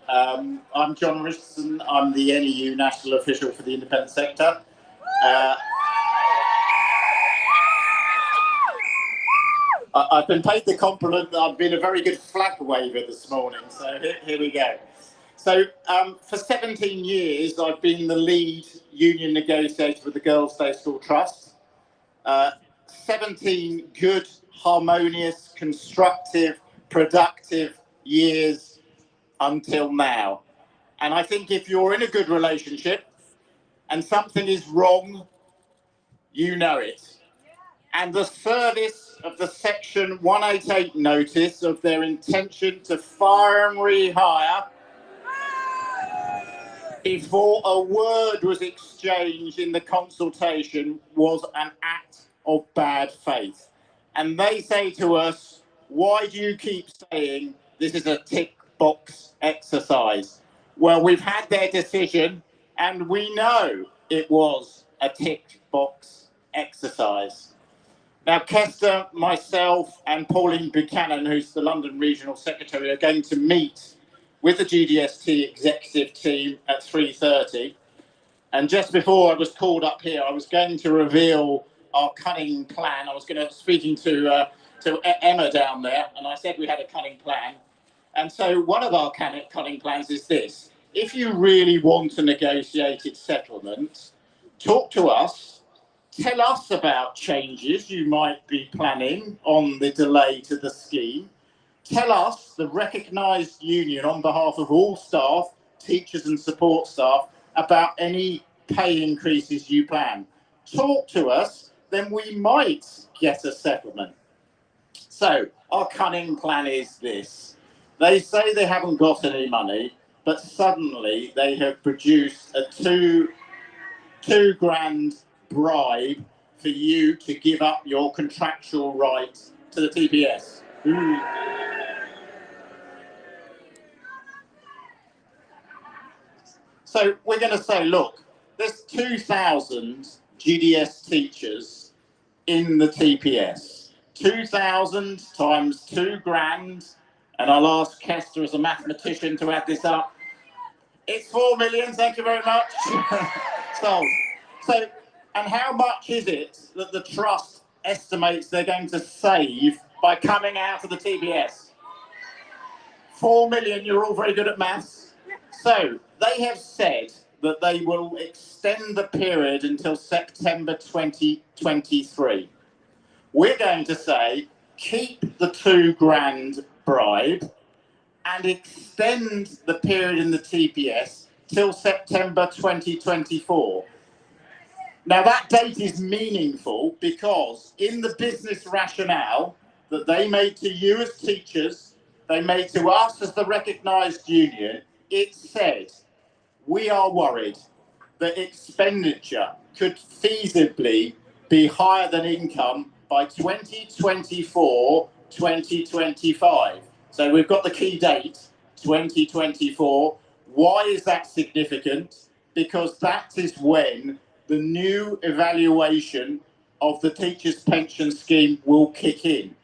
I'm John Richardson. I'm the NEU National Official for the Independent Sector. I've been paid the compliment that I've been a very good flag waver this morning, so here we go. So for 17 years, I've been the lead union negotiator with the Girls' Day School Trust. 17 good, harmonious, constructive, productive years until now. And I think if you're in a good relationship and something is wrong, you know it. And the service of the Section 188 notice of their intention to fire and rehire before a word was exchanged in the consultation was an act of bad faith. And they say to us, why do you keep saying this is a tick box exercise? Well, we've had their decision and we know it was a tick box exercise. Now, Kester, myself and Pauline Buchanan, who's the London Regional Secretary, are going to meet with the GDST executive team at 3:30. And just before I was called up here, I was going to reveal our cunning plan. I was speaking to Emma down there, and I said we had a cunning plan. And so one of our cunning plans is this. If you really want a negotiated settlement, talk to us. Tell us about changes you might be planning on the delay to the scheme. Tell us, the recognised union, on behalf of all staff, teachers and support staff, about any pay increases you plan. Talk to us, then we might get a settlement. So our cunning plan is this. They say they haven't got any money, but suddenly they have produced a two grand bribe for you to give up your contractual rights to the TPS. So we're going to say, look, there's 2,000 GDS teachers in the TPS. 2,000 times 2 grand, and I'll ask Kester as a mathematician to add this up. It's 4 million, thank you very much. So, and how much is it that the trust estimates they're going to save by coming out of the TPS? 4 million, you're all very good at maths. So they have said that they will extend the period until September 2023. We're going to say, keep the 2 grand bribe and extend the period in the TPS till September 2024. Now, that date is meaningful because in the business rationale that they made to you as teachers, they made to us as the recognised union, it said, we are worried that expenditure could feasibly be higher than income by 2024, 2025. So we've got the key date, 2024. Why is that significant? Because that is when the new evaluation of the teachers' pension scheme will kick in.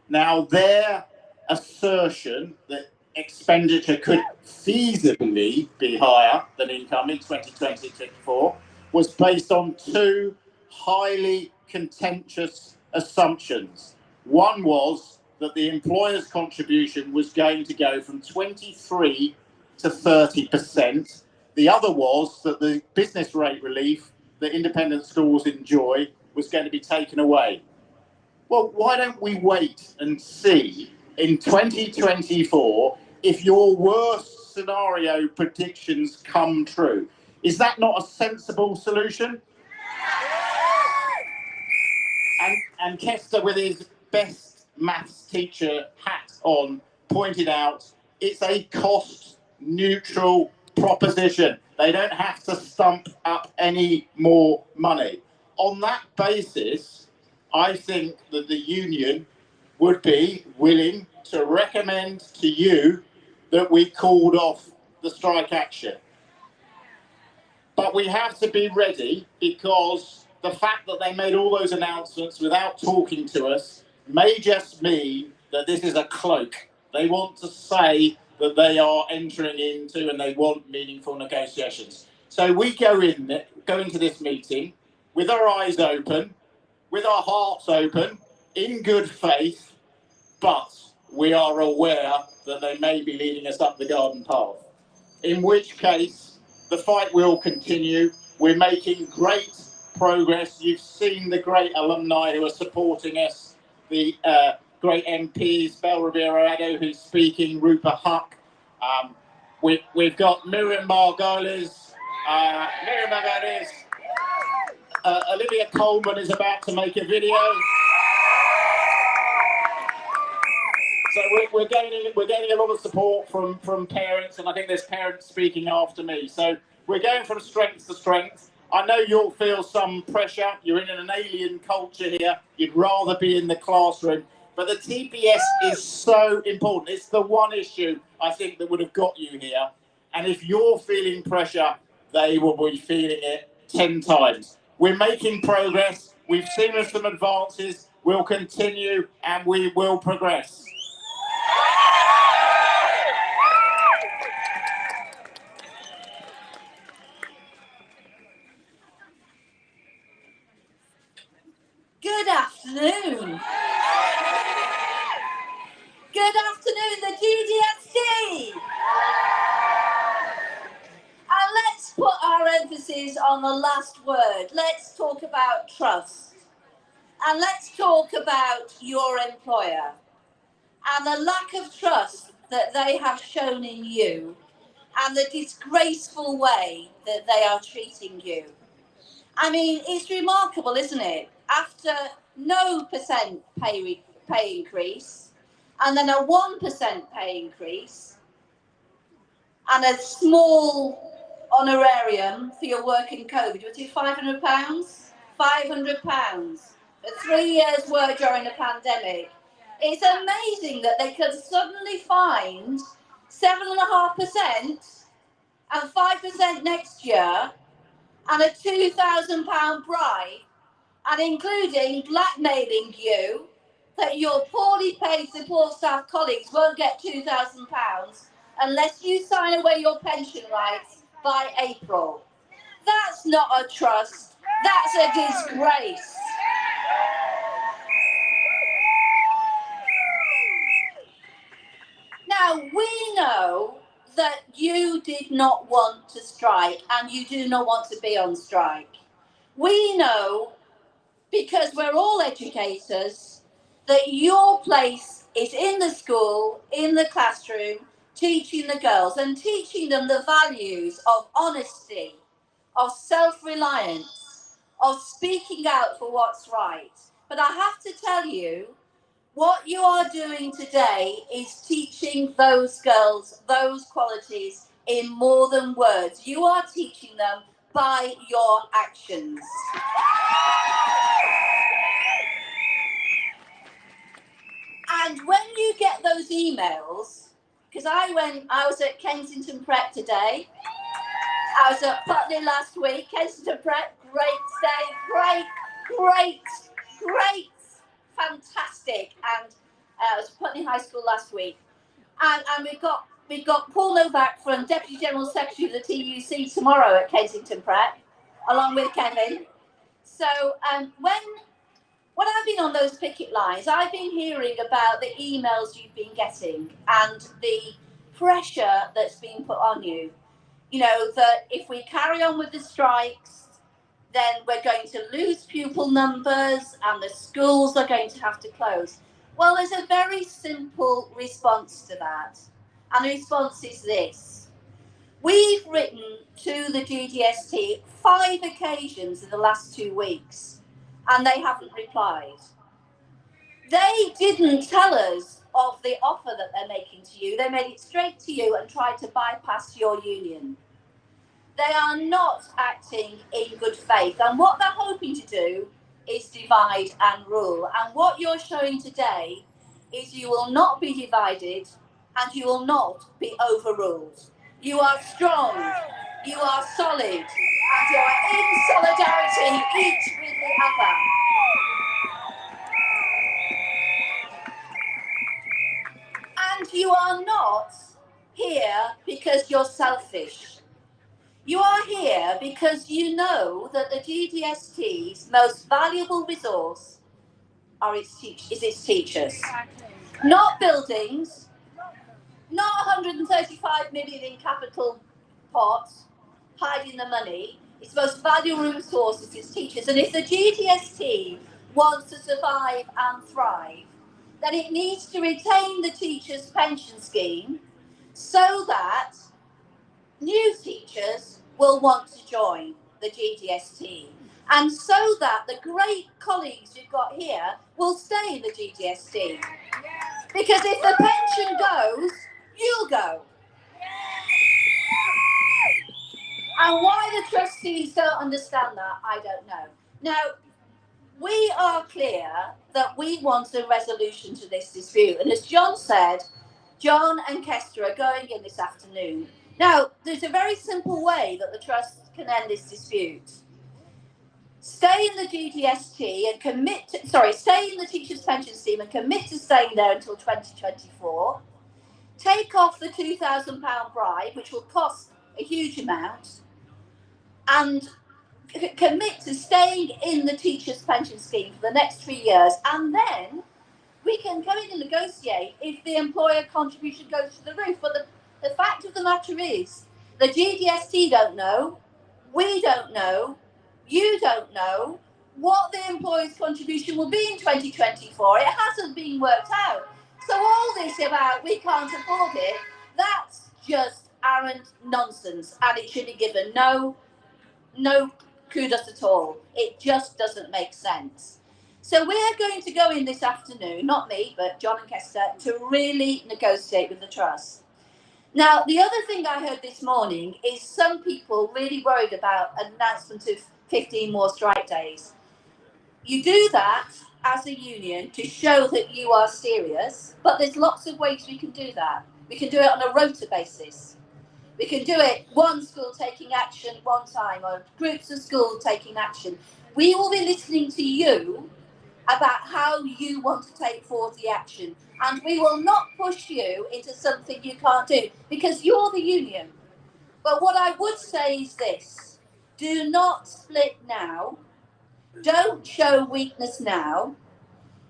Now, their assertion that expenditure could feasibly be higher than income in 2024 was based on 2 highly contentious assumptions. One was that the employer's contribution was going to go from 23 to 30%. The other was that the business rate relief that independent schools enjoy was going to be taken away. Well, why don't we wait and see in 2024 if your worst scenario predictions come true? Is that not a sensible solution? And Kester, with his best maths teacher hat on, pointed out it's a cost-neutral proposition. They don't have to stump up any more money. On that basis, I think that the union would be willing to recommend to you that we called off the strike action. But we have to be ready, because the fact that they made all those announcements without talking to us may just mean that this is a cloak. They want to say that they are entering into and they want meaningful negotiations. So we go into this meeting with our eyes open, with our hearts open, in good faith, but we are aware that they may be leading us up the garden path. In which case, the fight will continue. We're making great progress. You've seen the great alumni who are supporting us, the great MPs, Bel Riviere-Addo, who's speaking, Rupert Huck. We've got Miriam Margolis. Olivia Coleman is about to make a video. So we're getting a lot of support from parents, and I think there's parents speaking after me. So we're going from strength to strength. I know you'll feel some pressure. You're in an alien culture here. You'd rather be in the classroom. But the TPS is so important. It's the one issue, I think, that would have got you here. And if you're feeling pressure, they will be feeling it 10 times. We're making progress. We've seen some advances. We'll continue and we will progress. Good afternoon. Good afternoon, the GDST. And let's put our emphasis on the last word. Let's talk about trust. And let's talk about your employer and the lack of trust that they have shown in you and the disgraceful way that they are treating you. I mean, it's remarkable, isn't it? After no percent pay increase, and then a 1% pay increase, and a small honorarium for your work in COVID. Was it £500? £500 for 3 years' work during a pandemic. It's amazing that they could suddenly find 7.5% and 5% next year, and a £2,000 bribe, and including blackmailing you that your poorly paid support staff colleagues won't get £2,000 unless you sign away your pension rights by April. That's not a trust, that's a disgrace. Now, we know that you did not want to strike and you do not want to be on strike. We know, because we're all educators, that your place is in the school, in the classroom, teaching the girls and teaching them the values of honesty, of self-reliance, of speaking out for what's right. But I have to tell you, what you are doing today is teaching those girls those qualities in more than words. You are teaching them by your actions. And when you get those emails, because I was at Kensington Prep today, I was at Putney last week, Kensington Prep, great day, great, fantastic. And I was at Putney High School last week. And we've got Paul Novak from Deputy General Secretary of the TUC tomorrow at Kensington Prep, along with Kevin. So when I've been on those picket lines, I've been hearing about the emails you've been getting and the pressure that's been put on you. You know, that if we carry on with the strikes, then we're going to lose pupil numbers and the schools are going to have to close. Well, there's a very simple response to that. And the response is this. We've written to the GDST 5 occasions in the last 2 weeks, and they haven't replied. They didn't tell us of the offer that they're making to you. They made it straight to you and tried to bypass your union. They are not acting in good faith. And what they're hoping to do is divide and rule. And what you're showing today is you will not be divided and you will not be overruled. You are strong, you are solid, and you are in solidarity each with the other. And you are not here because you're selfish. You are here because you know that the GDST's most valuable resource is its teachers. Exactly. Not buildings, not 135 million in capital pots hiding the money. Its most valuable resource is its teachers. And if the GDST wants to survive and thrive, then it needs to retain the teachers' pension scheme so that new teachers will want to join the GDST. And so that the great colleagues you've got here will stay in the GDST. Because if the pension goes, you'll go. And why the trustees don't understand that, I don't know. Now, we are clear that we want a resolution to this dispute. And as John said, John and Kester are going in this afternoon. Now, there's a very simple way that the trust can end this dispute. Stay in the GDST and stay in the teachers' pension scheme and commit to staying there until 2024. Take off the £2,000 bribe, which will cost a huge amount, and commit to staying in the teachers' pension scheme for the next 3 years, and then we can come in and negotiate if the employer contribution goes to the roof. But the fact of the matter is, the GDST don't know, we don't know, you don't know what the employer's contribution will be in 2024. It hasn't been worked out. So all this about we can't afford it, that's just arrant nonsense, and it should be given no kudos at all. It just doesn't make sense. So we're going to go in this afternoon, not me, but John and Kester, to really negotiate with the trust. Now, the other thing I heard this morning is some people really worried about an announcement of 15 more strike days. You do that as a union to show that you are serious, but there's lots of ways we can do that. We can do it on a rota basis. We can do it one school taking action one time, or groups of schools taking action. We will be listening to you about how you want to take forward the action. And we will not push you into something you can't do, because you're the union. But what I would say is this: do not split now. Don't show weakness now.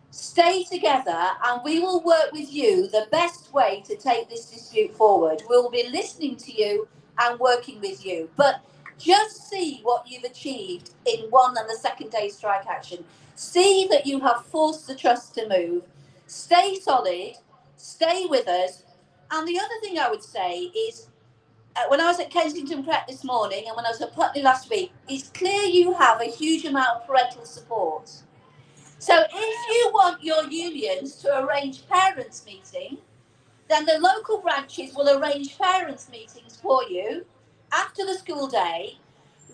Stay together, and we will work with you the best way to take this dispute forward. We'll be listening to you and working with you. But just see what you've achieved in one and the second day strike action. See that you have forced the trust to move. Stay solid. Stay with us. And the other thing I would say is, when I was at Kensington Prep this morning and when I was at Putney last week, it's clear you have a huge amount of parental support. So if you want your unions to arrange parents' meeting, then the local branches will arrange parents' meetings for you after the school day,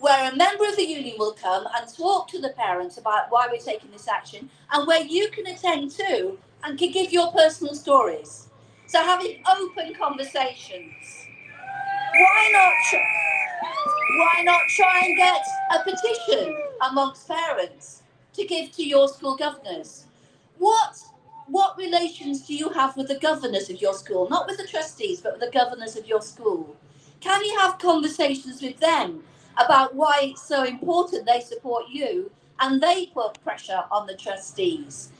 where a member of the union will come and talk to the parents about why we're taking this action, and where you can attend too and can give your personal stories. So having open conversations. Why not try and get a petition amongst parents to give to your school governors? What relations do you have with the governors of your school? Not with the trustees, but with the governors of your school. Can you have conversations with them about why it's so important they support you and they put pressure on the trustees?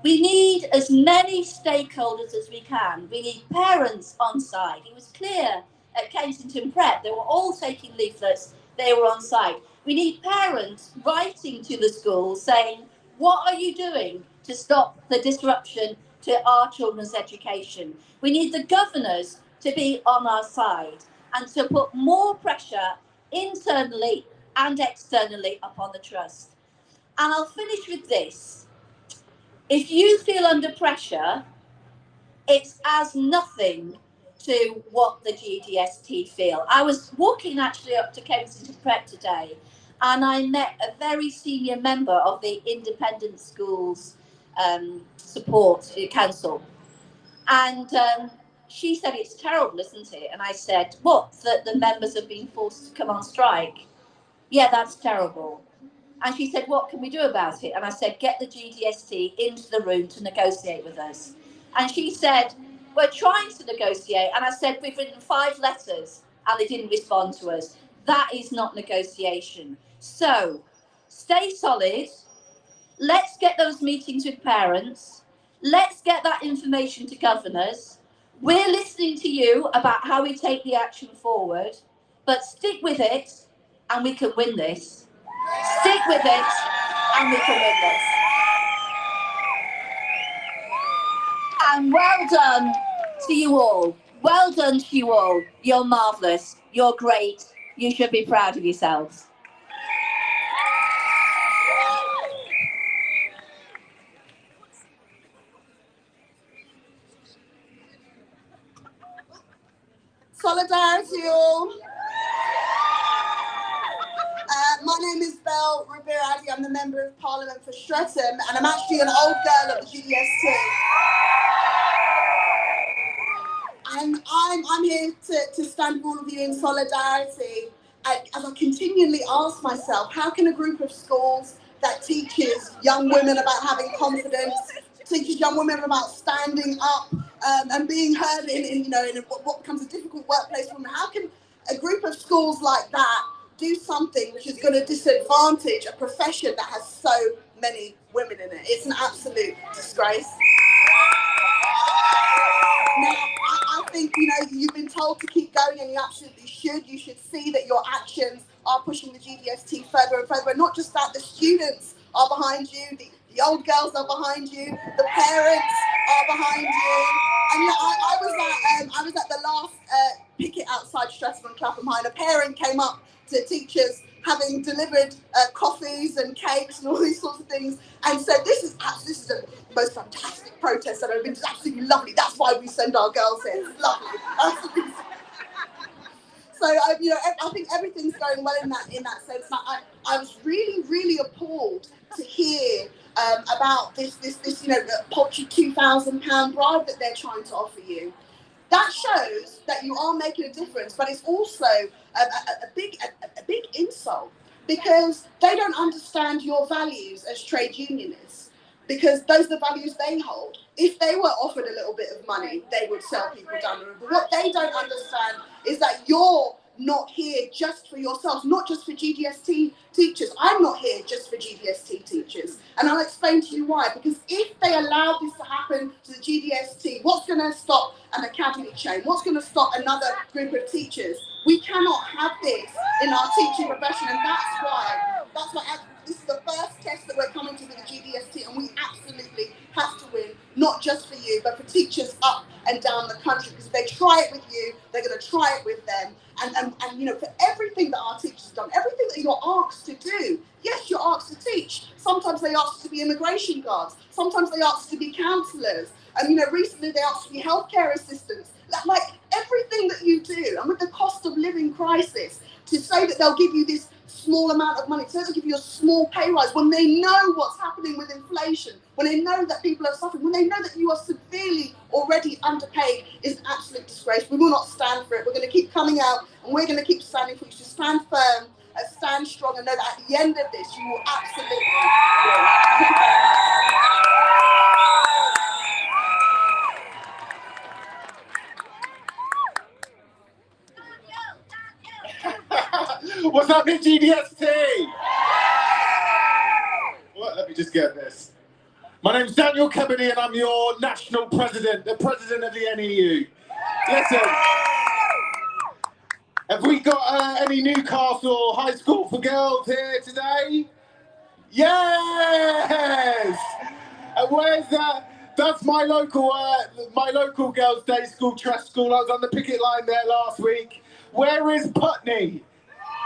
We need as many stakeholders as we can. We need parents on side. It was clear at Kensington Prep, they were all taking leaflets, they were on site. We need parents writing to the schools saying, what are you doing to stop the disruption to our children's education? We need the governors to be on our side and to put more pressure internally and externally upon the trust. And I'll finish with this. If you feel under pressure, it's as nothing to what the GDST feel. I was walking actually up to Kensington Prep today, and I met a very senior member of the Independent Schools Support Council. And she said, it's terrible, isn't it? And I said, what, that the members have been forced to come on strike? Yeah, that's terrible. And she said, what can we do about it? And I said, get the GDST into the room to negotiate with us. And she said, we're trying to negotiate. And I said, we've written 5 letters and they didn't respond to us. That is not negotiation. So stay solid. Let's get those meetings with parents. Let's get that information to governors. We're listening to you about how we take the action forward, but stick with it and we can win this. Stick with it and we can win this. And well done to you all. Well done to you all. You're marvellous. You're great. You should be proud of yourselves. Solidarity, all. My name is Belle Ribiradi. I'm the Member of Parliament for Streatham, and I'm actually an old girl at the GDST. And I'm here to stand with all of you in solidarity. As I continually ask myself, how can a group of schools that teaches young women about having confidence, teaches young women about standing up and being heard in what becomes a difficult workplace for women, how can a group of schools like that do something which is going to disadvantage a profession that has so many women in it? It's an absolute disgrace. Now, I think, you've been told to keep going, and you absolutely should. You should see that your actions are pushing the GDST further and further. But not just that, the students are behind you, the old girls are behind you, the parents are behind you. And I was at the last picket outside Streatham and Clapham High, and a parent came up to teachers having delivered coffees and cakes and all these sorts of things, and said, this is the most fantastic protest that I've been. It's absolutely lovely. That's why we send our girls here. It's lovely. Absolutely. So I think everything's going well in that sense. I was really, really appalled to hear about this paltry £2,000 bribe that they're trying to offer you. That shows that you are making a difference, but it's also a big insult, because they don't understand your values as trade unionists, because those are the values they hold. If they were offered a little bit of money, they would sell people down the road. But what they don't understand is that you're not here just for yourselves, not just for GDST teachers. I'm not here just for GDST teachers. And I'll explain to you why. Because if they allow this to happen to the GDST, what's going to stop an academy chain? What's going to stop another group of teachers? We cannot have this in our teaching profession, and that's why this is the first test that we're coming to with the GDST, and we absolutely have to win, not just for you, but for teachers up and down the country. Because if they try it with you, they're going to try it with them. And for everything that our teachers have done, everything that you're asked to do, yes, you're asked to teach. Sometimes they ask to be immigration guards. Sometimes they ask to be counsellors. And, recently they asked to be healthcare assistants. Like everything that you do, and with the cost of living crisis, to say that they'll give you this small amount of money, to say they'll give you a small pay rise when they know what's happening with inflation, when they know that people are suffering, when they know that you are severely already underpaid, is an absolute disgrace. We will not stand for it. We're going to keep coming out, and we're going to keep standing for you. So stand firm, stand strong, and know that at the end of this, you will absolutely win. What's up, GDST? Well, let me just get this. My name's Daniel Kebedy, and I'm your national president, the president of the NEU. Listen, have we got any Newcastle High School for Girls here today? Yes! And where's that? That's my local girls' day school, trust school. I was on the picket line there last week. Where is Putney?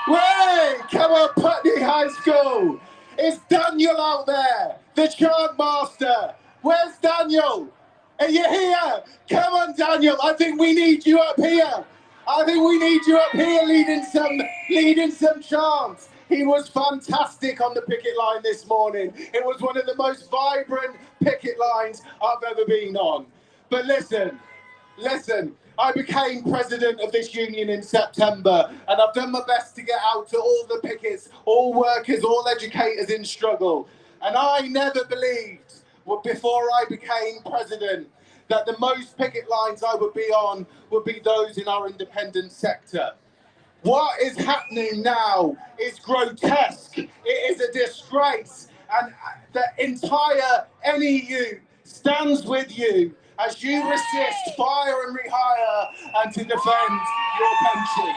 Way! Come on, Putney High School! Is Daniel out there? The chant master! Where's Daniel? Are you here? Come on, Daniel! I think we need you up here! I think we need you up here leading some chants. He was fantastic on the picket line this morning. It was one of the most vibrant picket lines I've ever been on. But listen, I became president of this union in September, and I've done my best to get out to all the pickets, all workers, all educators in struggle. And I never believed, before I became president, that the most picket lines I would be on would be those in our independent sector. What is happening now is grotesque. It is a disgrace. And the entire NEU stands with you as you resist fire and rehire and to defend your pensions.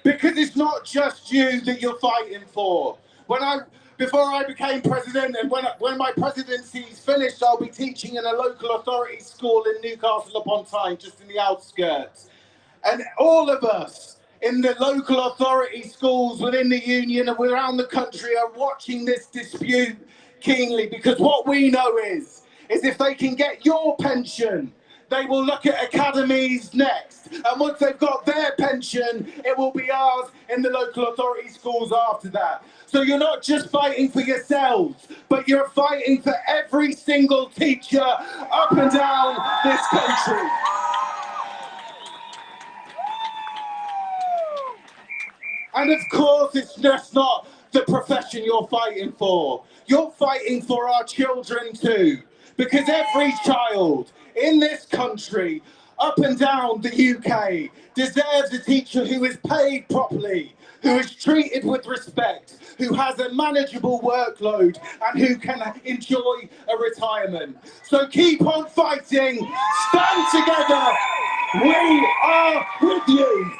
Because it's not just you that you're fighting for. Before I became president, and when my presidency is finished, I'll be teaching in a local authority school in Newcastle upon Tyne, just in the outskirts. And all of us in the local authority schools within the union and around the country are watching this dispute keenly, because what we know is if they can get your pension, they will look at academies next. And once they've got their pension, it will be ours in the local authority schools after that. So you're not just fighting for yourselves, but you're fighting for every single teacher up and down this country. And of course, it's just not the profession you're fighting for. You're fighting for our children too. Because every child in this country, up and down the UK, deserves a teacher who is paid properly, who is treated with respect, who has a manageable workload, and who can enjoy a retirement. So keep on fighting, stand together, we are with you.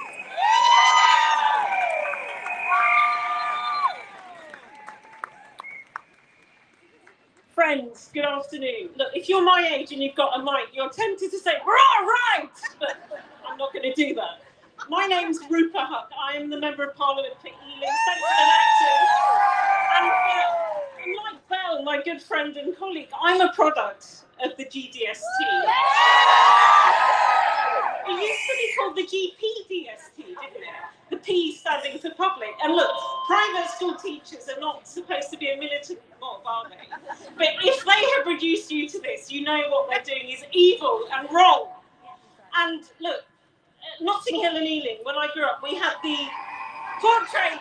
Friends, good afternoon. Look, if you're my age and you've got a mic, you're tempted to say, we're all right, but I'm not going to do that. My name's Rupa Huck. I am the Member of Parliament for Ealing Central and Acton. And like Belle, my good friend and colleague, I'm a product of the GDST. It used to be called the GPDST, didn't it? The P standing for public. And look, private school teachers are not supposed to be a militant mob, are they? But if they have reduced you to this, you know what they're doing is evil and wrong. And look, Notting Hill and Ealing, when I grew up, we had the portrait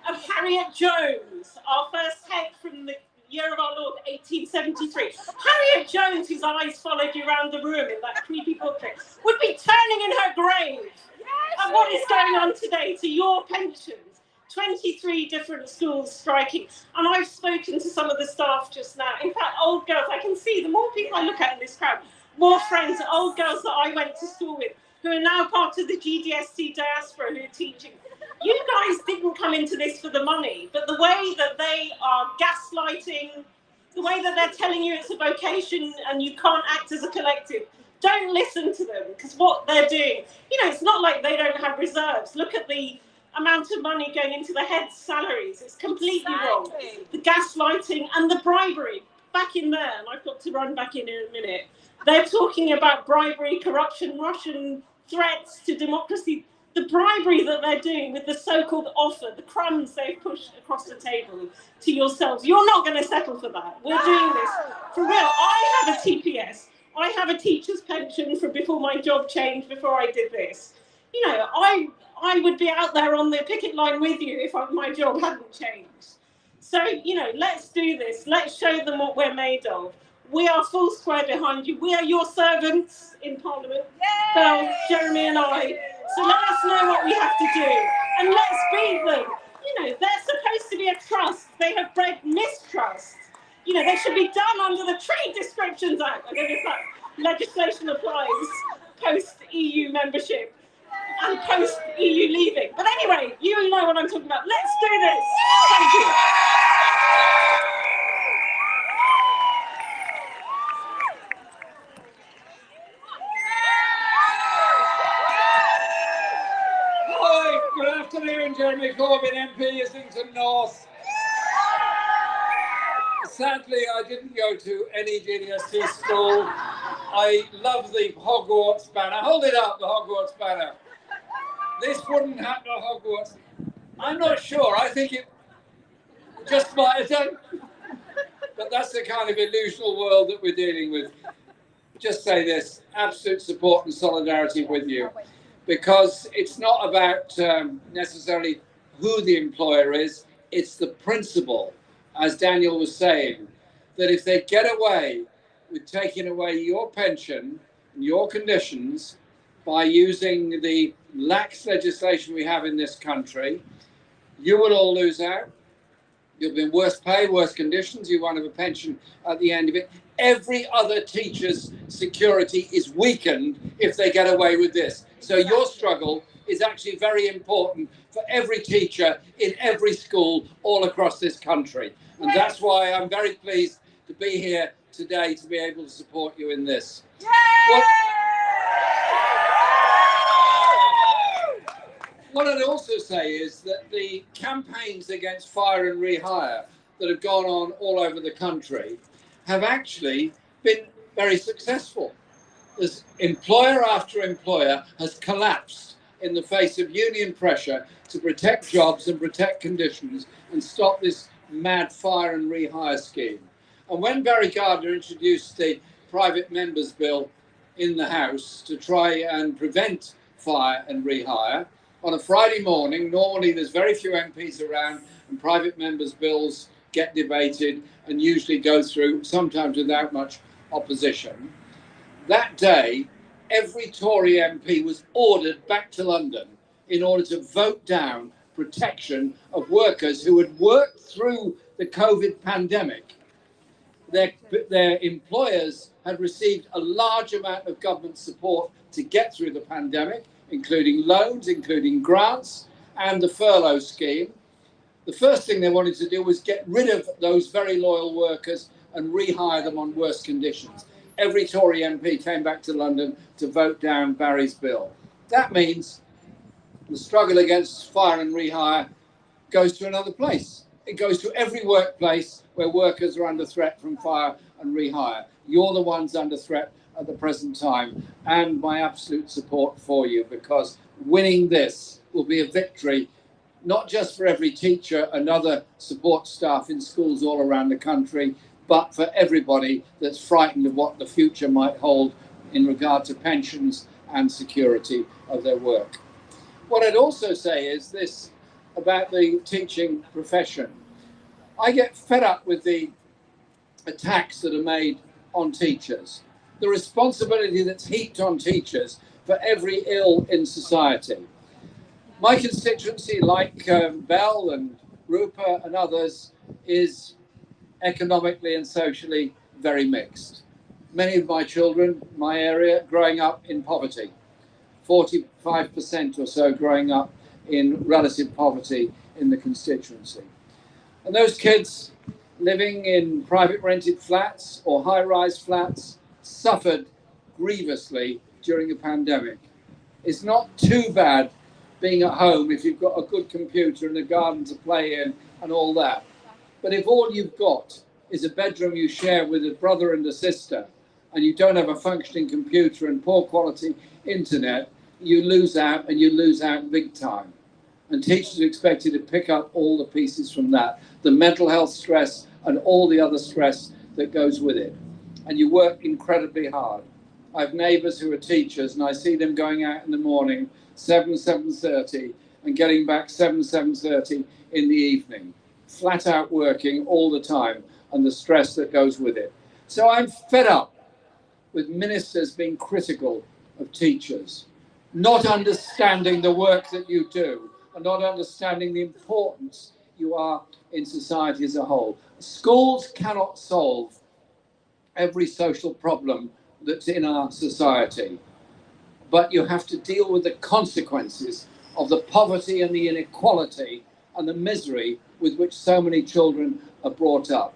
of Harriet Jones, our first head from the year of our Lord, 1873. Harriet Jones, whose eyes followed you around the room in that creepy portrait, would be turning in her grave. And what is going on today to your pensions? 23 different schools striking. And I've spoken to some of the staff just now. In fact, old girls, I can see the more people I look at in this crowd, more friends, old girls that I went to school with, who are now part of the GDST diaspora who are teaching. You guys didn't come into this for the money, but the way that they are gaslighting, the way that they're telling you it's a vocation and you can't act as a collective, don't listen to them, because what they're doing, you know, it's not like they don't have reserves. Look at the amount of money going into the heads' salaries. It's completely wrong. The gaslighting and the bribery, back in there, and I've got to run back in a minute. They're talking about bribery, corruption, Russian threats to democracy. The bribery that they're doing with the so-called offer, the crumbs they've pushed across the table to yourselves. You're not going to settle for that. We're doing this for real. I have a TPS. I have a teacher's pension from before my job changed, before I did this. You know, I would be out there on the picket line with you if my job hadn't changed. So, you know, let's do this. Let's show them what we're made of. We are full square behind you. We are your servants in Parliament, Belle, Jeremy and I. So let us know what we have to do. And let's beat them. You know, they're supposed to be a trust. They have bred mistrust. You know, they should be done under the Trade Descriptions Act. I don't know if that legislation applies post-EU membership and post-EU leaving. But anyway, you know what I'm talking about. Let's do this. Thank you. Hi, good afternoon, Jeremy Corbyn, MP, Islington North. Sadly, I didn't go to any GDST school. I love the Hogwarts banner. Hold it up, the Hogwarts banner. This wouldn't happen at Hogwarts. I'm not sure. I think it just might have done. But that's the kind of illusional world that we're dealing with. Just say this, absolute support and solidarity with you. Because it's not about necessarily who the employer is, it's the principle. As Daniel was saying, that if they get away with taking away your pension and your conditions by using the lax legislation we have in this country, you will all lose out. You'll be in worse pay, worse conditions. You won't have a pension at the end of it. Every other teacher's security is weakened if they get away with this. So your struggle is actually very important for every teacher in every school all across this country. And that's why I'm very pleased to be here today to be able to support you in this. What I'd also say is that the campaigns against fire and rehire that have gone on all over the country have actually been very successful. As employer after employer has collapsed in the face of union pressure to protect jobs and protect conditions and stop this mad fire and rehire scheme. And when Barry Gardiner introduced the private members bill in the House to try and prevent fire and rehire, on a Friday morning, normally there's very few MPs around and private members' bills get debated and usually go through, sometimes without much opposition. That day, every Tory MP was ordered back to London in order to vote down protection of workers who had worked through the COVID pandemic. Their employers had received a large amount of government support to get through the pandemic, including loans, including grants, and the furlough scheme. The first thing they wanted to do was get rid of those very loyal workers and rehire them on worse conditions. Every Tory MP came back to London to vote down Barry's bill. That means the struggle against fire and rehire goes to another place. It goes to every workplace where workers are under threat from fire and rehire. You're the ones under threat at the present time, and my absolute support for you, because winning this will be a victory, not just for every teacher and other support staff in schools all around the country, but for everybody that's frightened of what the future might hold in regard to pensions and security of their work. What I'd also say is this about the teaching profession. I get fed up with the attacks that are made on teachers, the responsibility that's heaped on teachers for every ill in society. My constituency, like Bell and Rupert and others, is economically and socially very mixed. Many of my children, my area, growing up in poverty, 45% or so growing up in relative poverty in the constituency. And those kids living in private rented flats or high-rise flats suffered grievously during the pandemic. It's not too bad being at home if you've got a good computer and a garden to play in and all that. But if all you've got is a bedroom you share with a brother and a sister, and you don't have a functioning computer and poor quality internet, you lose out, and you lose out big time. And teachers are expected to pick up all the pieces from that, the mental health stress and all the other stress that goes with it. And you work incredibly hard. I have neighbours who are teachers, and I see them going out in the morning, 7:30, and getting back 7:30 in the evening, flat out working all the time, and the stress that goes with it. So I'm fed up with ministers being critical of teachers, not understanding the work that you do, and not understanding the importance you are in society as a whole. Schools cannot solve every social problem that's in our society, but you have to deal with the consequences of the poverty and the inequality and the misery with which so many children are brought up.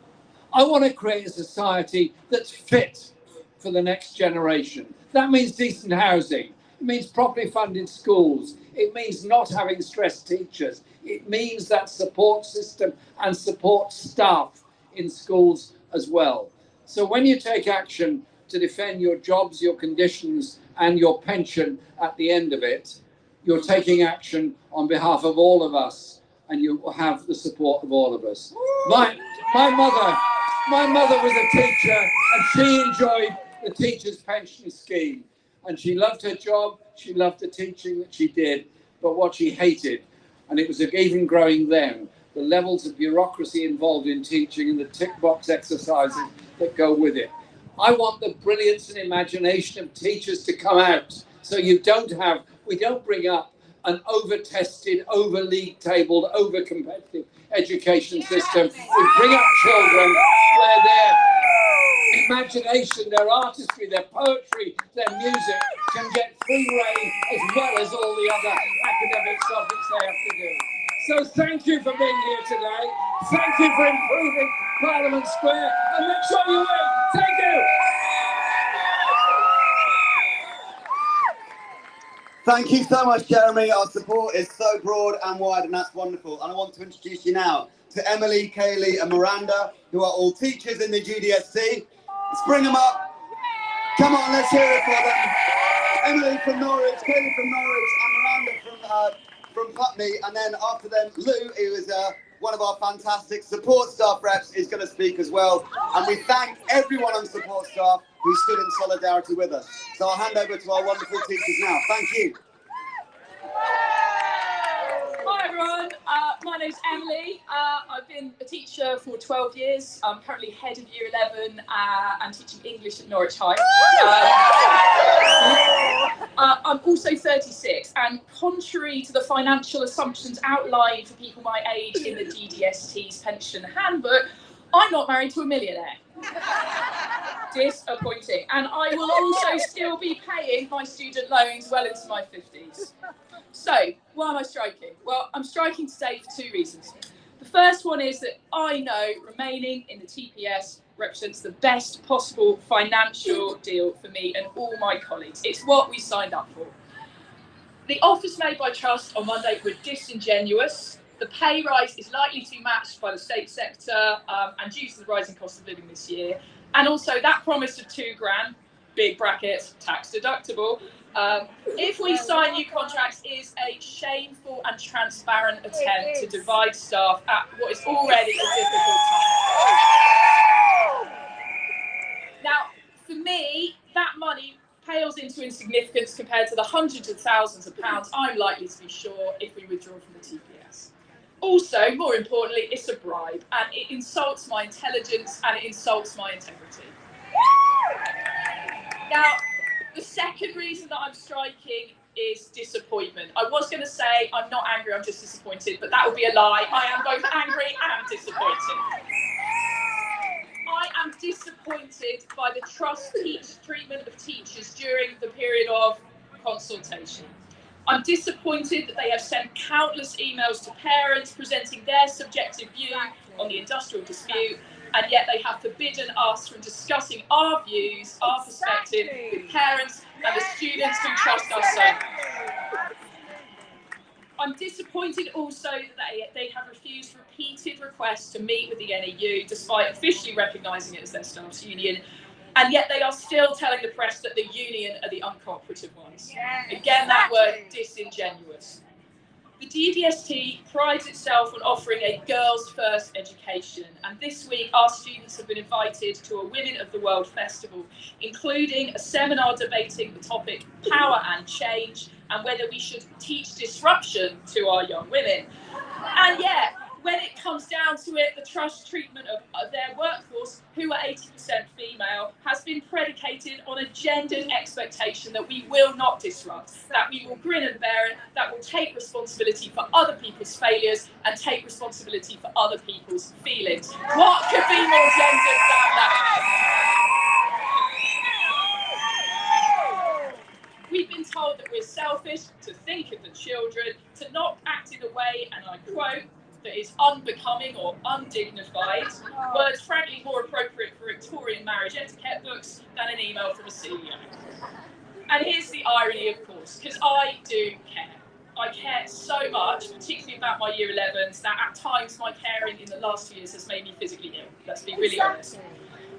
I want to create a society that's fit for the next generation. That means decent housing. It means properly funded schools. It means not having stressed teachers. It means that support system and support staff in schools as well. So when you take action to defend your jobs, your conditions, and your pension at the end of it, you're taking action on behalf of all of us, and you have the support of all of us. My mother was a teacher, and she enjoyed the teacher's pension scheme. And she loved her job, she loved the teaching that she did, but what she hated, and it was even growing then, the levels of bureaucracy involved in teaching and the tick box exercises that go with it. I want the brilliance and imagination of teachers to come out, so we don't bring up an over-tested, over-league tabled, over-competitive education system. We bring up children where their imagination, their artistry, their poetry, their music can get free rein as well as all the other academic subjects they have to do. So thank you for being here today. Thank you for improving Parliament Square, and make sure you win. Thank you. Thank you so much, Jeremy. Our support is so broad and wide, and that's wonderful. And I want to introduce you now to Emily, Kaylee, and Miranda, who are all teachers in the GDST. Let's bring them up. Come on, let's hear it for them. Emily from Norwich, Kaylee from Norwich, and Miranda from Putney. And then after them, Lou, who is one of our fantastic support staff reps, is going to speak as well. And we thank everyone on support staff who stood in solidarity with us. So I'll hand over to our wonderful teachers now. Thank you. Hi everyone, my name's Emily. I've been a teacher for 12 years. I'm currently head of Year 11 and teaching English at Norwich High. I'm also 36, and contrary to the financial assumptions outlined for people my age in the GDST's pension handbook, I'm not married to a millionaire. Disappointing. And I will also still be paying my student loans well into my 50s. So, why am I striking? Well, I'm striking today for two reasons. The first one is that I know remaining in the TPS represents the best possible financial deal for me and all my colleagues. It's what we signed up for. The offers made by Trust on Monday were disingenuous. The pay rise is likely to be matched by the state sector and due to the rising cost of living this year. And also that promise of £2,000, big brackets, tax deductible, if we sign new contracts, is a shameful and transparent attempt to divide staff at what is already a difficult time. Now, for me, that money pales into insignificance compared to the hundreds of thousands of pounds I'm likely to be sure if we withdraw from the TPS. Also, more importantly, it's a bribe, and it insults my intelligence and it insults my integrity. Now, the second reason that I'm striking is disappointment. I was going to say I'm not angry, I'm just disappointed, but that would be a lie. I am both angry and disappointed. I am disappointed by the Trust treatment of teachers during the period of consultation. I'm disappointed that they have sent countless emails to parents presenting their subjective view on the industrial dispute, and yet they have forbidden us from discussing our views, our perspective with parents and the students who trust us so much. I'm disappointed also that they have refused repeated requests to meet with the NEU despite officially recognising it as their staff's union, and yet they are still telling the press that the union are the uncooperative ones. Again, that word, disingenuous. The GDST prides itself on offering a girls' first education, and this week our students have been invited to a Women of the World festival, including a seminar debating the topic Power and Change and whether we should teach disruption to our young women. And yet, when it comes down to it, the Trust treatment of their workforce, who are 80% female, has been predicated on a gendered expectation that we will not disrupt, that we will grin and bear it, that will take responsibility for other people's failures and take responsibility for other people's feelings. What could be more gendered than that? We've been told that we're selfish, to think of the children, to not act in a way, and I quote, that is unbecoming or undignified, words frankly more appropriate for Victorian marriage etiquette books than an email from a CEO. And here's the irony, of course, because I do care. I care so much, particularly about my Year 11s, that at times my caring in the last 2 years has made me physically ill. Let's be really honest.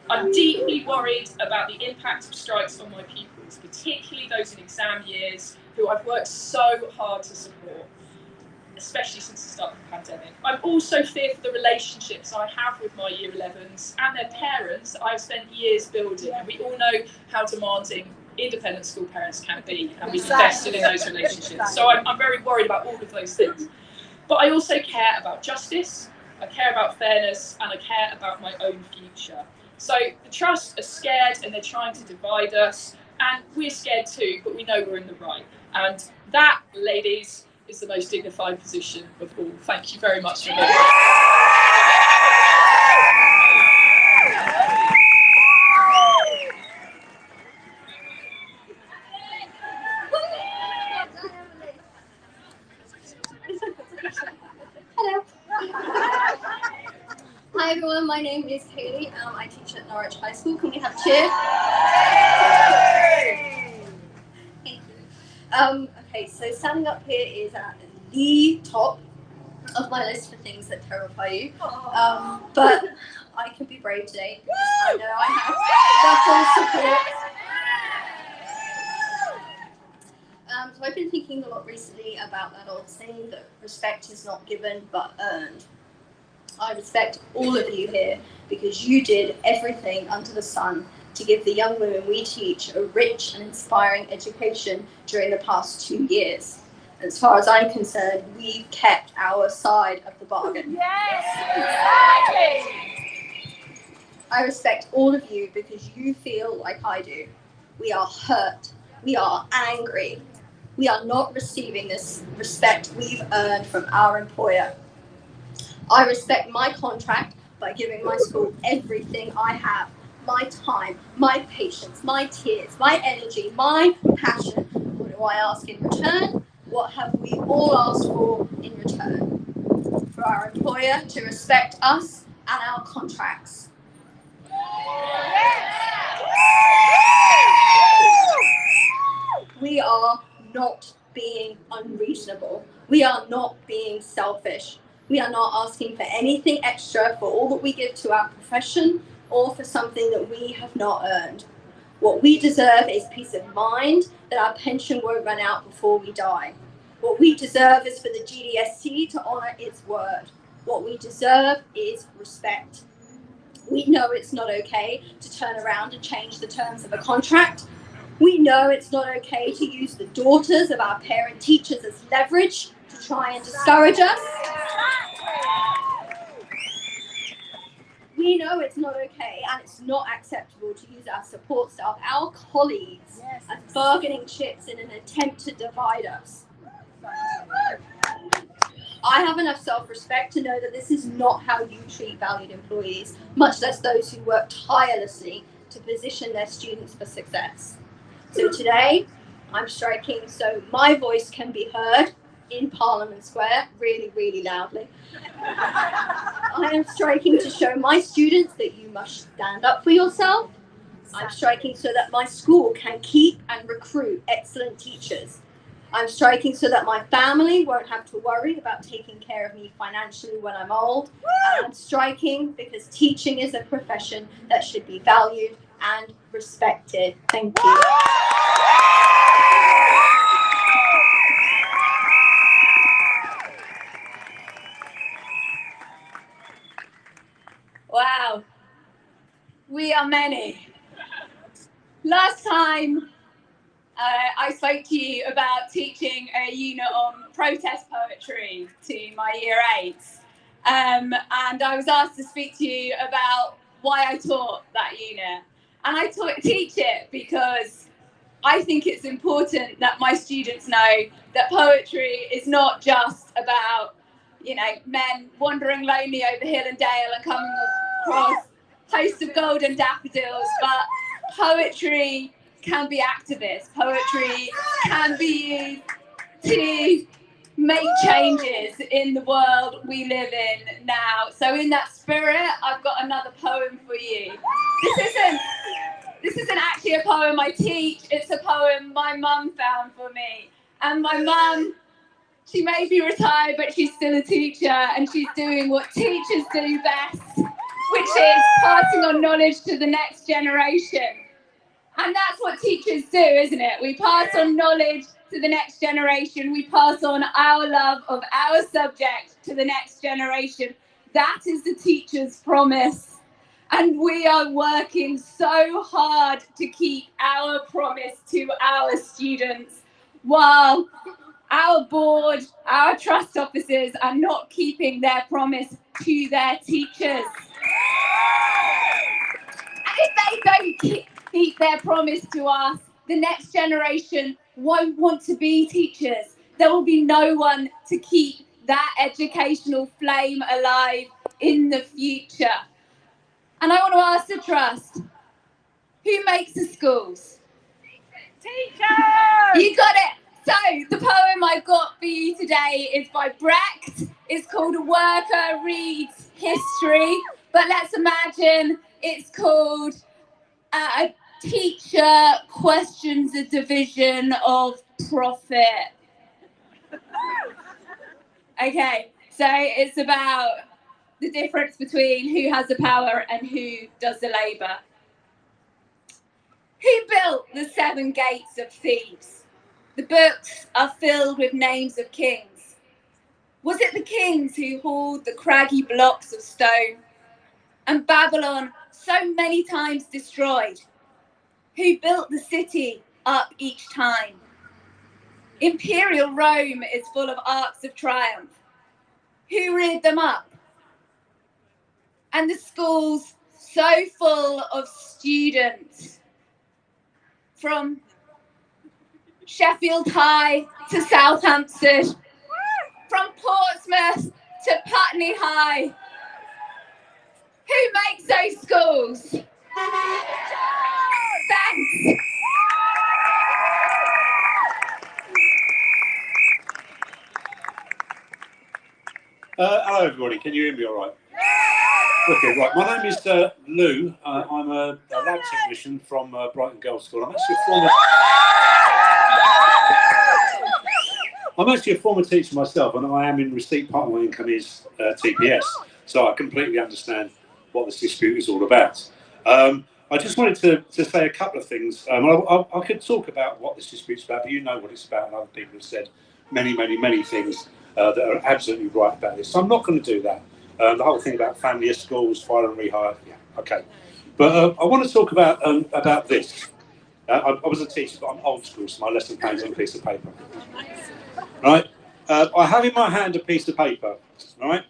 I'm deeply worried about the impact of strikes on my pupils, particularly those in exam years who I've worked so hard to support, especially since the start of the pandemic. I'm also fearful for the relationships I have with my Year 11s and their parents that I've spent years building, and we all know how demanding independent school parents can be, and we've invested in those relationships. So I'm very worried about all of those things. But I also care about justice, I care about fairness, and I care about my own future. So the trust are scared and they're trying to divide us, and we're scared too, but we know we're in the right. And that, ladies, is the most dignified position of all. Thank you very much for listening. Hello. Hi everyone, my name is Kaylee. I teach at Norwich High School. Can we have a cheer? Thank you. Okay, so standing up here is at the top of my list for things that terrify you. But I can be brave today because I know I have the full support. So I've been thinking a lot recently about that old saying that respect is not given but earned. I respect all of you here because you did everything under the sun to give the young women we teach a rich and inspiring education during the past 2 years. As far as I'm concerned, we've kept our side of the bargain. Yes, exactly. I respect all of you because you feel like I do. We are hurt. We are angry. We are not receiving this respect we've earned from our employer. I respect my contract by giving my school everything I have. My time, my patience, my tears, my energy, my passion. What do I ask in return? What have we all asked for in return? For our employer to respect us and our contracts. We are not being unreasonable. We are not being selfish. We are not asking for anything extra for all that we give to our profession or for something that we have not earned. What we deserve is peace of mind that our pension won't run out before we die. What we deserve is for the GDST to honour its word. What we deserve is respect. We know it's not okay to turn around and change the terms of a contract. We know it's not okay to use the daughters of our parent teachers as leverage to try and discourage us. We know it's not okay and it's not acceptable to use our support staff, our colleagues, as bargaining chips in an attempt to divide us. I have enough self-respect to know that this is not how you treat valued employees, much less those who work tirelessly to position their students for success. So today, I'm striking so my voice can be heard in Parliament Square, really, really loudly. I am striking to show my students that you must stand up for yourself. I'm striking so that my school can keep and recruit excellent teachers. I'm striking so that my family won't have to worry about taking care of me financially when I'm old. And I'm striking because teaching is a profession that should be valued and respected. Thank you. Wow. We are many. Last time I spoke to you about teaching a unit on protest poetry to my year 8s. And I was asked to speak to you about why I taught that unit. And I teach it because I think it's important that my students know that poetry is not just about, men wandering lonely over hill and dale and coming across hosts of golden daffodils, but poetry can be activist. Poetry can be used to make changes in the world we live in now. So in that spirit, I've got another poem for you. This isn't actually a poem I teach, it's a poem my mum found for me. And my mum, she may be retired, but she's still a teacher, and she's doing what teachers do best, which is passing on knowledge to the next generation. And that's what teachers do, isn't it? We pass on knowledge to the next generation. We pass on our love of our subject to the next generation. That is the teacher's promise. And we are working so hard to keep our promise to our students while our board, our trust officers are not keeping their promise to their teachers. And if they don't keep their promise to us, the next generation won't want to be teachers. There will be no one to keep that educational flame alive in the future. And I want to ask the trust, who makes the schools? Teachers! You got it. So the poem I've got for you today is by Brecht. It's called A Worker Reads History. But let's imagine it's called A Teacher Questions the Division of Profit. Okay, so it's about the difference between who has the power and who does the labour. Who built the 7 gates of Thebes? The books are filled with names of kings. Was it the kings who hauled the craggy blocks of stone? And Babylon, so many times destroyed? Who built the city up each time? Imperial Rome is full of arcs of triumph. Who reared them up? And the schools so full of students, from Sheffield High to Southampton, from Portsmouth to Putney High. Who makes those schools? Thanks. Hello everybody, can you hear me all right? Okay, right. My name is Lou. I'm a lab technician from Brighton Girls' School. I'm actually a former teacher myself, and I am in receipt. Part of my income is TPS, so I completely understand what this dispute is all about. I just wanted to say a couple of things. I could talk about what this dispute's about, but you know what it's about, and other people have said many things that are absolutely right about this. So I'm not going to do that. The whole thing about family of schools, fire and rehire, yeah, okay. But I want to talk about this. I was a teacher, but I'm old school, so my lesson plan's on a piece of paper. Right? I have in my hand a piece of paper, right?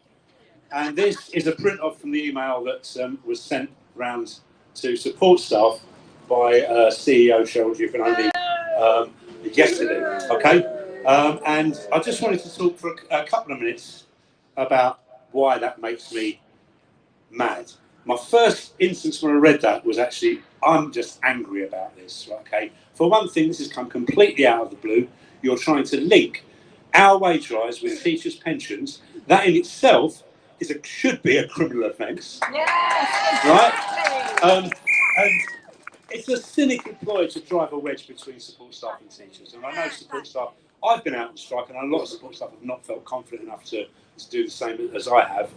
And this is a print off from the email that was sent round to support staff by CEO Cheryl Giovanni yesterday, okay? And I just wanted to talk for a couple of minutes about why that makes me mad. My first instance when I read that was actually, I'm just angry about this, okay? For one thing, this has come completely out of the blue. You're trying to link our wage rise with teachers' pensions. That in itself should be a criminal offence, yes, right? And it's a cynical ploy to drive a wedge between support staff and teachers. And I know support staff, I've been out on strike, and a lot of support staff have not felt confident enough to do the same as I have.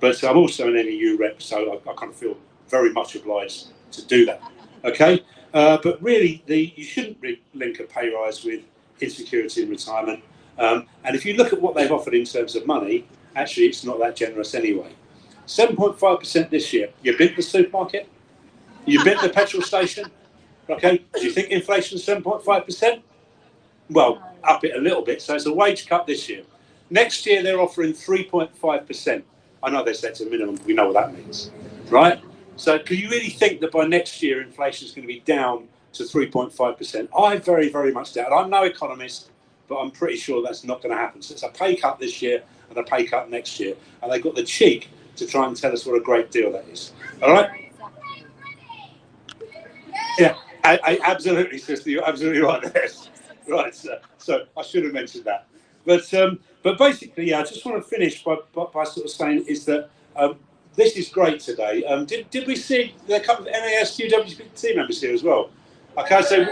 But I'm also an NEU rep, so I kind of feel very much obliged to do that. Okay? But really, you shouldn't link a pay rise with insecurity in retirement. And if you look at what they've offered in terms of money, actually, it's not that generous anyway. 7.5% this year. You've been to the supermarket? You've been to the petrol station? Okay? Do you think inflation's 7.5%? Well, up it a little bit. So it's a wage cut this year. Next year, they're offering 3.5%. I know they said it's a minimum, but we know what that means, right? So can you really think that by next year, inflation is going to be down to 3.5%? I very much doubt it. I'm no economist, but I'm pretty sure that's not going to happen. So it's a pay cut this year and a pay cut next year. And they've got the cheek to try and tell us what a great deal that is. All right? Yeah, I absolutely, sister, you're absolutely right there. Right, so I should have mentioned that. But basically, yeah, I just want to finish by sort of saying is that this is great today. Did we see a couple of NASUWT members here as well? Okay, so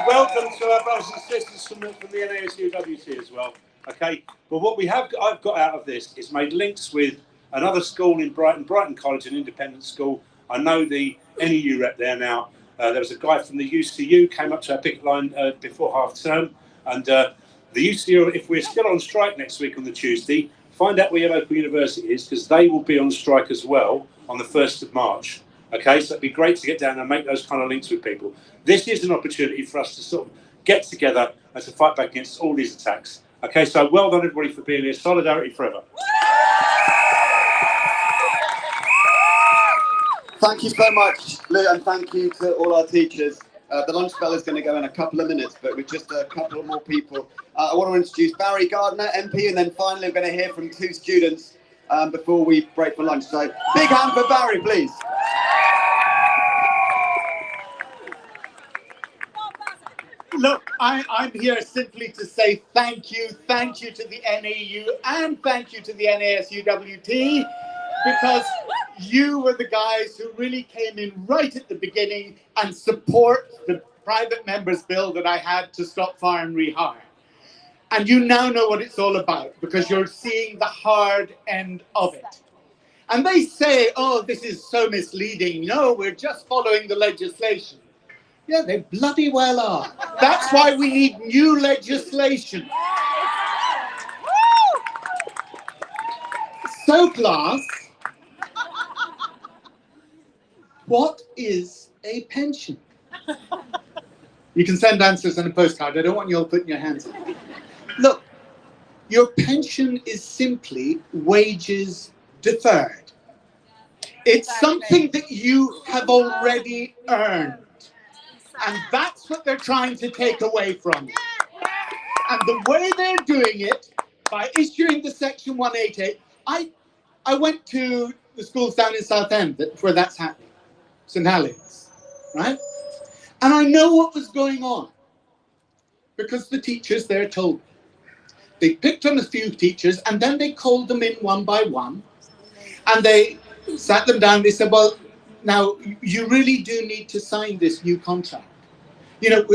welcome to our brothers and sisters from the NASUWT as well. Okay, but what I've got out of this is made links with another school in Brighton College, an independent school. I know the NEU rep there now. There was a guy from the UCU came up to our picket line before half term, and the UCU, if we're still on strike next week on the Tuesday, find out where your local university is, because they will be on strike as well on the 1st of March. Okay, so it'd be great to get down and make those kind of links with people. This is an opportunity for us to sort of get together and to fight back against all these attacks. Okay, so well done everybody for being here. Solidarity forever. Thank you so much, Lou, and thank you to all our teachers. The lunch bell is going to go in a couple of minutes, but with just a couple more people. I want to introduce Barry Gardner, MP, and then finally we're going to hear from 2 students before we break for lunch. So big hand for Barry, please. Look, I'm here simply to say thank you to the NAU and thank you to the NASUWT, because you were the guys who really came in right at the beginning and support the private members bill that I had to stop fire and rehire. And you now know what it's all about, because you're seeing the hard end of it. And they say, oh, this is so misleading. No, we're just following the legislation. Yeah, they bloody well are. That's why we need new legislation. So, class, what is a pension? You can send answers on a postcard. I don't want you all putting your hands up. Look, your pension is simply wages deferred. It's something that you have already earned. And that's what they're trying to take away from you. And the way they're doing it, by issuing the Section 188, I went to the schools down in Southend where that's happening, St Helens, right? And I know what was going on, because the teachers there told me. They picked on a few teachers and then they called them in one by one and they sat them down. They said, well, now you really do need to sign this new contract. You know,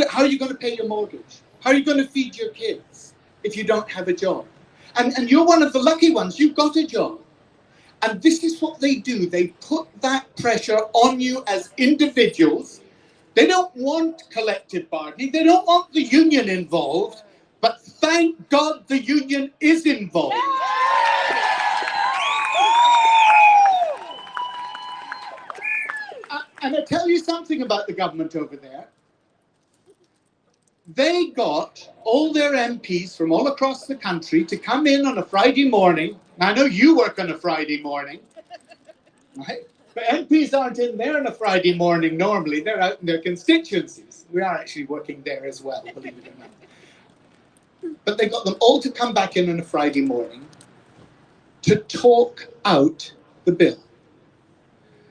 how are you going to pay your mortgage? How are you going to feed your kids if you don't have a job? And you're one of the lucky ones. You've got a job. And this is what they do. They put that pressure on you as individuals. They don't want collective bargaining. They don't want the union involved. But thank God the union is involved. And I tell you something about the government over there. They got all their MPs from all across the country to come in on a Friday morning. Now, I know you work on a Friday morning, right? But MPs aren't in there on a Friday morning normally. They're out in their constituencies. We are actually working there as well, believe it or not. But they got them all to come back in on a Friday morning to talk out the bill.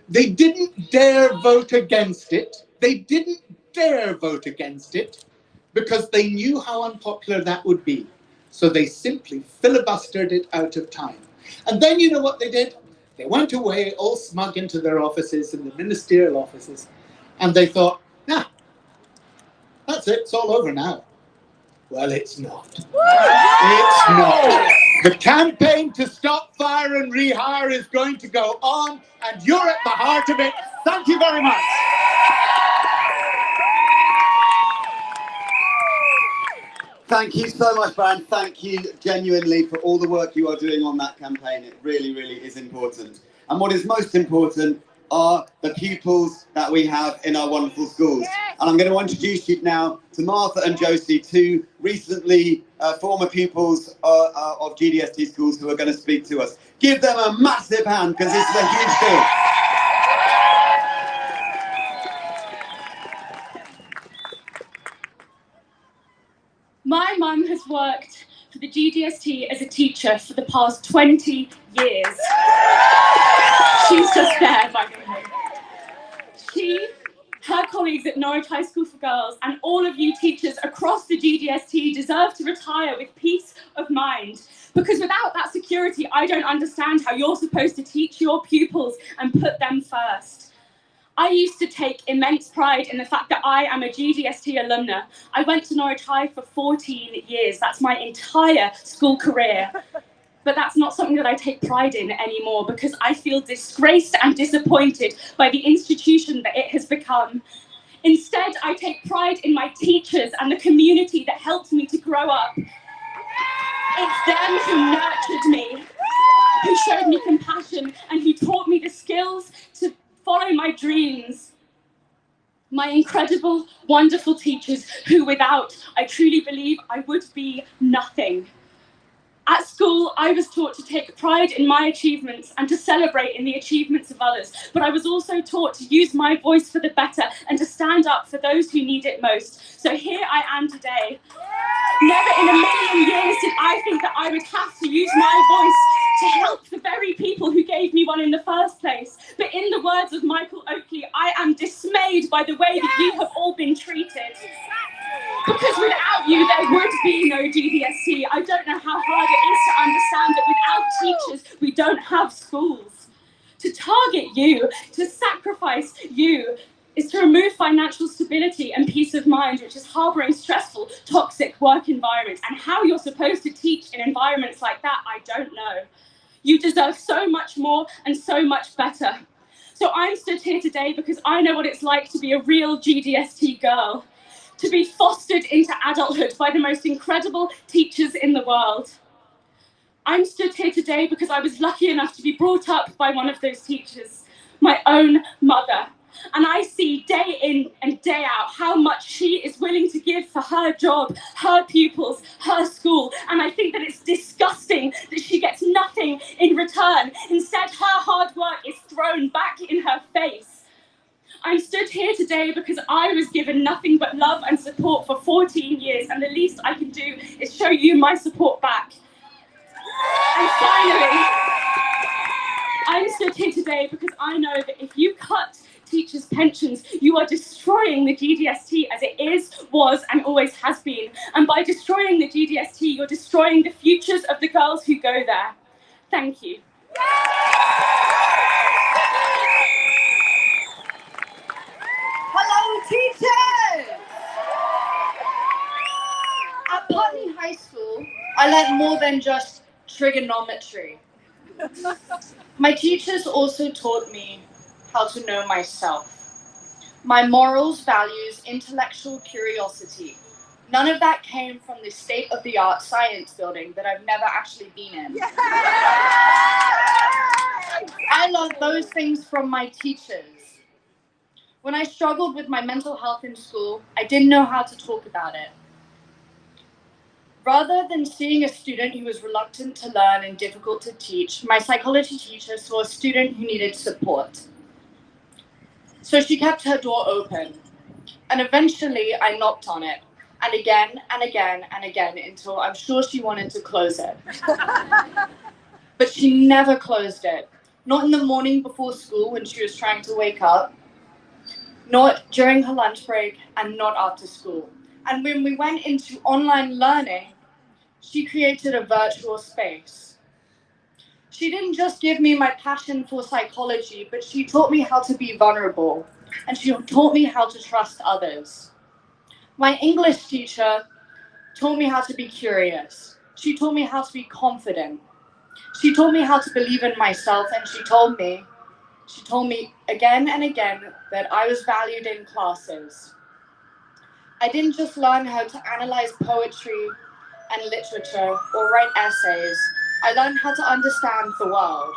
They didn't dare vote against it. They didn't dare vote against it because they knew how unpopular that would be. So they simply filibustered it out of time. And then you know what they did? They went away all smug into their offices, in the ministerial offices, and they thought, nah, that's it, it's all over now. Well, it's not. It's not. The campaign to stop fire and rehire is going to go on, and you're at the heart of it. Thank you very much. Thank you so much, Brian. Thank you genuinely for all the work you are doing on that campaign. It really, really is important. And what is most important are the pupils that we have in our wonderful schools. And I'm going to introduce you now to Martha and Josie, two recently former pupils of GDST schools who are going to speak to us. Give them a massive hand, because this is a huge deal. My mum has worked for the GDST as a teacher for the past 20 years. She's just there, by the way. She, her colleagues at Norwich High School for Girls, and all of you teachers across the GDST deserve to retire with peace of mind. Because without that security, I don't understand how you're supposed to teach your pupils and put them first. I used to take immense pride in the fact that I am a GDST alumna. I went to Norwich High for 14 years. That's my entire school career. But that's not something that I take pride in anymore, because I feel disgraced and disappointed by the institution that it has become. Instead, I take pride in my teachers and the community that helped me to grow up. It's them who nurtured me, who showed me compassion, and who taught me the skills to follow my dreams. my incredible, wonderful teachers who without, I truly believe I would be nothing. At school, I was taught to take pride in my achievements and to celebrate in the achievements of others, but I was also taught to use my voice for the better and to stand up for those who need it most. So here I am today. Never in a million years did I think that I would have to use my voice to help the very people who gave me one in the first place. But in the words of Michael Oakley, I am dismayed by the way that you have all been treated. Because without you, there would be no GDST. I don't know how hard it is to understand that without teachers, we don't have schools. To target you, to sacrifice you, is to remove financial stability and peace of mind, which is harbouring stressful, toxic work environments. And how you're supposed to teach in environments like that, I don't know. You deserve so much more and so much better. So I'm stood here today because I know what it's like to be a real GDST girl, to be fostered into adulthood by the most incredible teachers in the world. I'm stood here today because I was lucky enough to be brought up by one of those teachers, my own mother. And I see day in and day out how much she is willing to give for her job, her pupils, her school. And I think that it's disgusting that she gets nothing in return. Instead, her hard work is thrown back in her face. I'm stood here today because I was given nothing but love and support for 14 years, and the least I can do is show you my support back. And finally, I'm stood here today because I know that if you cut teachers' pensions, you are destroying the GDST as it is, was, and always has been. And by destroying the GDST, you're destroying the futures of the girls who go there. Thank you. Hello, teachers! At Putney High School, I learned more than just trigonometry. My teachers also taught me how to know myself. My morals, values, intellectual curiosity. None of that came from the state-of-the-art science building that I've never actually been in. I learned those things from my teachers. When I struggled with my mental health in school, I didn't know how to talk about it. Rather than seeing a student who was reluctant to learn and difficult to teach, my psychology teacher saw a student who needed support. So she kept her door open, and eventually I knocked on it, and again and again and again until I'm sure she wanted to close it. But she never closed it, not in the morning before school when she was trying to wake up, not during her lunch break, and not after school. And when we went into online learning, she created a virtual space. She didn't just give me my passion for psychology, but she taught me how to be vulnerable, and she taught me how to trust others. My English teacher taught me how to be curious. She taught me how to be confident. She taught me how to believe in myself, and she told me again and again that I was valued in classes. I didn't just learn how to analyze poetry and literature or write essays. I learned how to understand the world.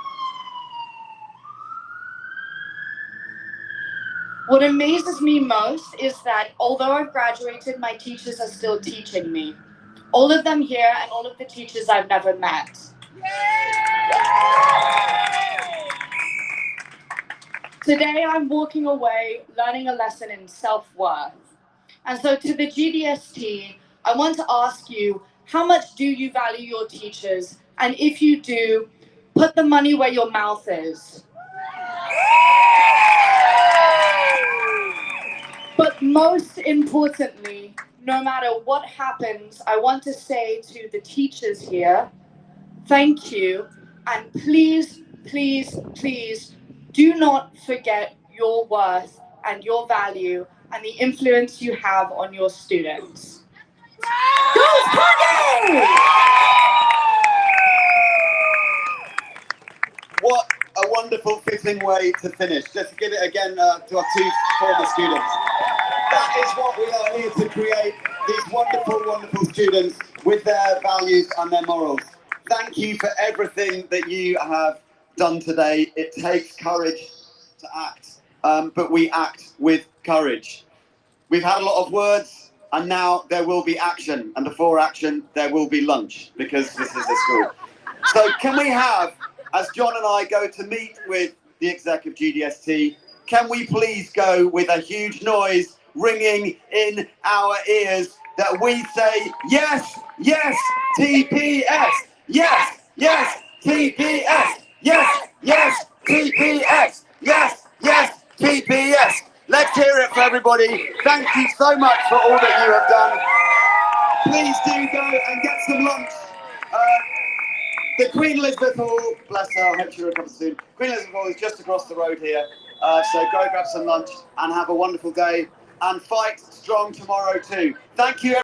What amazes me most is that although I've graduated, my teachers are still teaching me. All of them here and all of the teachers I've never met. Today I'm walking away learning a lesson in self-worth. And so to the GDST, I want to ask you, how much do you value your teachers? And if you do, put the money where your mouth is. But most importantly, no matter what happens, I want to say to the teachers here, thank you, and please, please, please do not forget your worth and your value and the influence you have on your students. Go Putney! What a wonderful fitting way to finish. Let's give it again to our two former students. That is what we are here to create, these wonderful, wonderful students with their values and their morals. Thank you for everything that you have done today. It takes courage to act, but we act with courage. We've had a lot of words, and now there will be action. And before action, there will be lunch, because this is a school. So can we have, as John and I go to meet with the exec of GDST, can we please go with a huge noise ringing in our ears that we say, yes, yes, TPS, yes, yes, TPS, yes, yes, TPS, yes, yes, TPS. Let's hear it for everybody. Thank you so much for all that you have done. Please do go and get some lunch. The Queen Elizabeth Hall, bless her, I hope she recovers soon. Queen Elizabeth Hall is just across the road here. So go grab some lunch and have a wonderful day. And fight strong tomorrow too. Thank you.